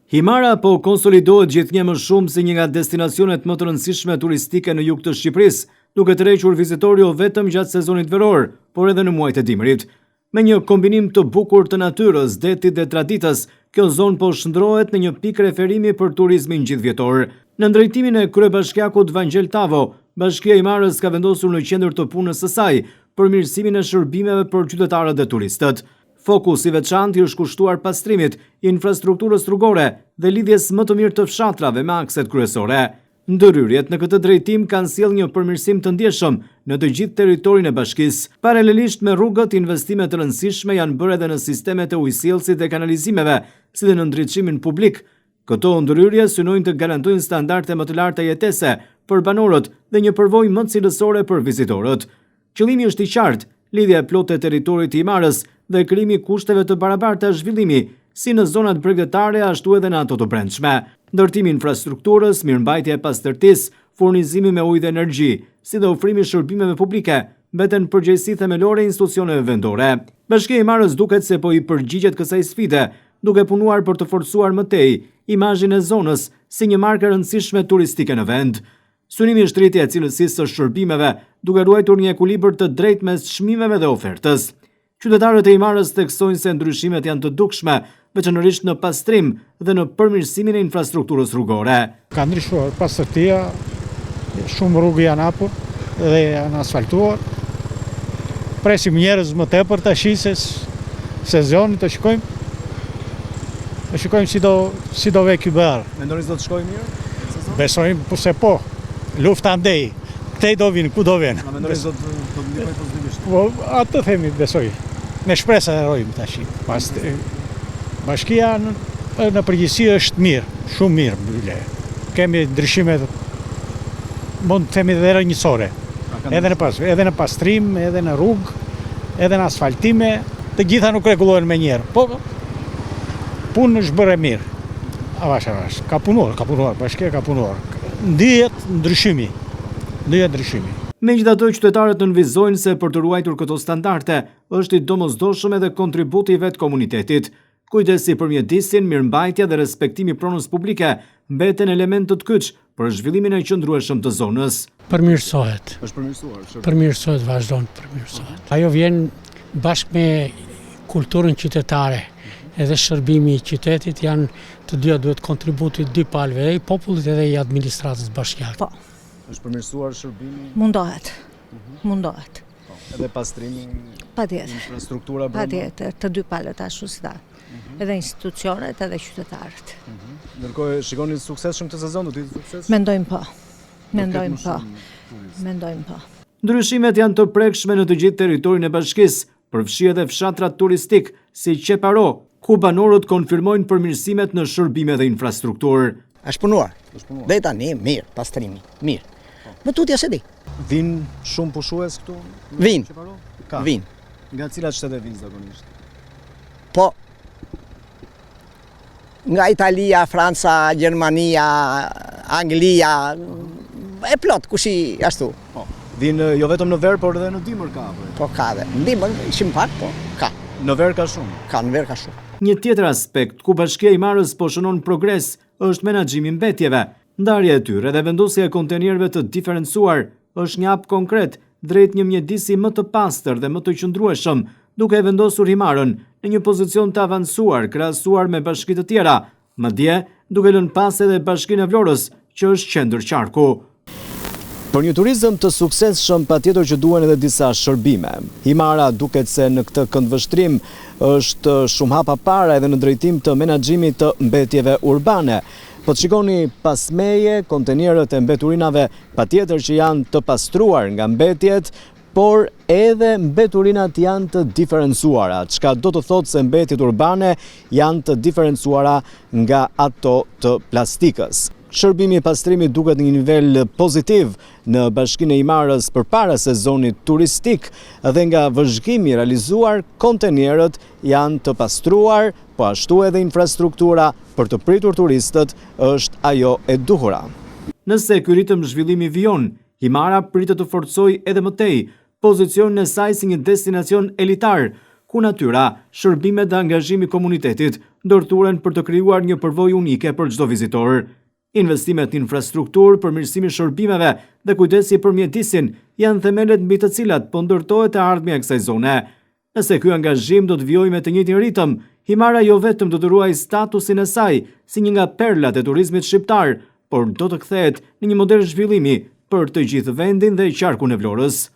Himara po konsolidohet gjithnjë më shumë si një nga destinacionet më të rëndësishme turistike në jug të Shqipërisë, duke tërhequr vizitorë jo vetëm gjatë sezonit veror, por edhe në muajt e dimrit. Me një kombinim të bukur të natyrës, detit dhe traditës, kjo zonë po shndrohet në një pikë referimi për turizmin gjithvjetor. Në drejtimin e kryebashkiakut Vangel Tavo, Bashkia e Himarës ka vendosur në qendër të punës së saj përmirësimin e shërbimeve për qytetarët dhe turistët. Fokus i veçantë i është kushtuar pastrimit, infrastrukturës rrugore dhe lidhjes më të mirë të fshatrave me akset kryesore. Ndërhyrjet në këtë drejtim kanë sjellë një përmirësim të ndjeshëm në të gjithë territorin e bashkisë. Paralelisht me rrugët, investime të rëndësishme janë bërë edhe në sistemet e ujësjellësit dhe kanalizimeve, si dhe në ndriçimin publik. Këto ndërhyrje synojnë të garantojnë standarde më të larta jetese për banorët dhe një përvojë më cilësore për vizitorët. Qëllimi është i qartë, lidhja e plotë e territorit të Himarës dhe krijimi kushteve të barabarta zhvillimi, si në zonat bregdetare ashtu edhe në ato të brendshme. Ndërtimi i infrastrukturës, mirëmbajtja e pastërtisë, furnizimi me ujë dhe energji, si dhe ofrimi i shërbimeve publike, mbeten përgjegjësi themelore e institucioneve vendore. Bashkia e Himarës duket se po i përgjigjet kësaj sfide, duke punuar për të forcuar më tej imazhin e zonës si një markë e rëndësishme turistike në vend. Synimi është rritja e cilësisë së shërbimeve, duke ruajtur një ekuilibër të drejtë mes çmimeve dhe ofertës. Qytetarët e Himarës theksojnë se ndryshimet janë të dukshme, veçanërisht në pastrim dhe në përmirësimin e infrastrukturës rrugore. Ka ndryshuar pastërtia, shumë rrugë janë hapur dhe janë asfaltuar. Presim njerëz më tepër tash se sezoni të shkojmë. Të shikojmë si do vë ky bar. Mendoni se do të shkojë mirë? Besojmë pse po. Lufta ndej. Këtej do vinë, ku do vinë? A mendoni se do të ndihmojë pozitivisht? Po, atë themi, besoj. Me shpresë e rojmë tash. Bashkia në përgjithësi është mirë, shumë mirë bile. Kemi ndryshime, mund të themi edhe rënjësore. Edhe në pastrim, edhe në rrugë, edhe në asfaltime, të gjitha nuk rregullohen me njerë. Po, punë është bërë mirë. Avash. Ka punuar, bashkia ka punuar. Ndihet ndryshimi. Megjithatë, qytetarët nënvizojnë se për të ruajtur këto standarde është i domosdoshëm edhe kontributi i vetë komunitetit. Kujdesi për mjedisin, mirëmbajtja dhe respektimi pronës publike mbeten element të kyç për zhvillimin e qëndrueshëm të zonës. Përmirësohet. Është përmirësuar. Përmirësohet, vazhdon të përmirësohet. Ajo vjen bashkë me kulturën qytetare. Edhe shërbimi i qytetit janë të dyja duhet kontributi dy palëve, edhe i popullit edhe i administratës bashkiake. Po. Është përmirësuar shërbimi? Mundohet. Edhe pastrimi? Patjetër. Infrastruktura brenda? Patjetër, të dy palët ashtu si ta. Edhe institucionet edhe qytetarët. Ndërkohë shikoni suksesshëm këtë sezon, do të jetë sukses? Mendojmë po. Ndryshimet janë të prekshme në të gjithë territorin e bashkisë, përfshi edhe fshatrat turistik si Qeparo, ku banorët konfirmojnë përmirësimet në shërbime dhe infrastrukturë. Është punuar. Dhe tani mirë, pastrimi, mirë. Më tutja se di. Vin shumë pushues këtu? Vin. Ka. Vin. Nga cilat shtete vin zakonisht? Po. Nga Italia, Franca, Gjermania, Anglia, e plot kushi ashtu. Po. Vin jo vetëm në verë, por edhe në dimër ka. Po ka dhe. Në dimër ishim pak, po ka. Në verë ka shumë. Në verë ka shumë. Një tjetër aspekt ku Bashkia e Himarës po shënon progres është menaxhimi i mbetjeve. Ndarja e tyre dhe vendosja e kontenierëve të diferencuar është një hap konkret drejt një mjedisi më të pastër dhe më të qëndrueshëm, duke e vendosur Himarën në një pozicion të avancuar krahasuar me bashki të tjera, madje duke lënë pas edhe Bashkinë e Vlorës, që është qendër qarku. Për një turizëm të suksesshëm patjetër që duhen edhe disa shërbime. Himara duket se në këtë këndvështrim është shumë hapa para edhe në drejtim të menaxhimit të mbetjeve urbane. Po të shikoni pas meje, kontenierët e mbeturinave patjetër që janë të pastruar nga mbetjet, por edhe mbeturinat janë të diferencuara, çka do të thotë se mbetjet urbane janë të diferencuara nga ato të plastikës. Shërbimi i pastrimit duket në një nivel pozitiv në Bashkinë e Himarës përpara sezonit turistik dhe nga vëzhgimi realizuar, kontenierët janë të pastruar, po ashtu edhe infrastruktura për të pritur turistët është ajo e duhura. Nëse ky ritëm zhvillimi vijon, Himara pritet të forcojë edhe më tej pozicionin e saj si një destinacion elitar, ku natyra, shërbimet dhe angazhimi i komunitetit ndërthuren për të krijuar një përvojë unike për çdo vizitor. Investimet në infrastrukturë, përmirësimi i shërbimeve dhe kujdesi për mjedisin janë themelet mbi të cilat po ndërtohet e ardhmja e kësaj zone. Nëse ky angazhim do të vijojë me të njëjtin ritëm, Himara jo vetëm do të ruajë statusin e saj si një nga perlat e turizmit shqiptar, por do të kthehet në një model zhvillimi për të gjithë vendin dhe qarkun e Vlorës.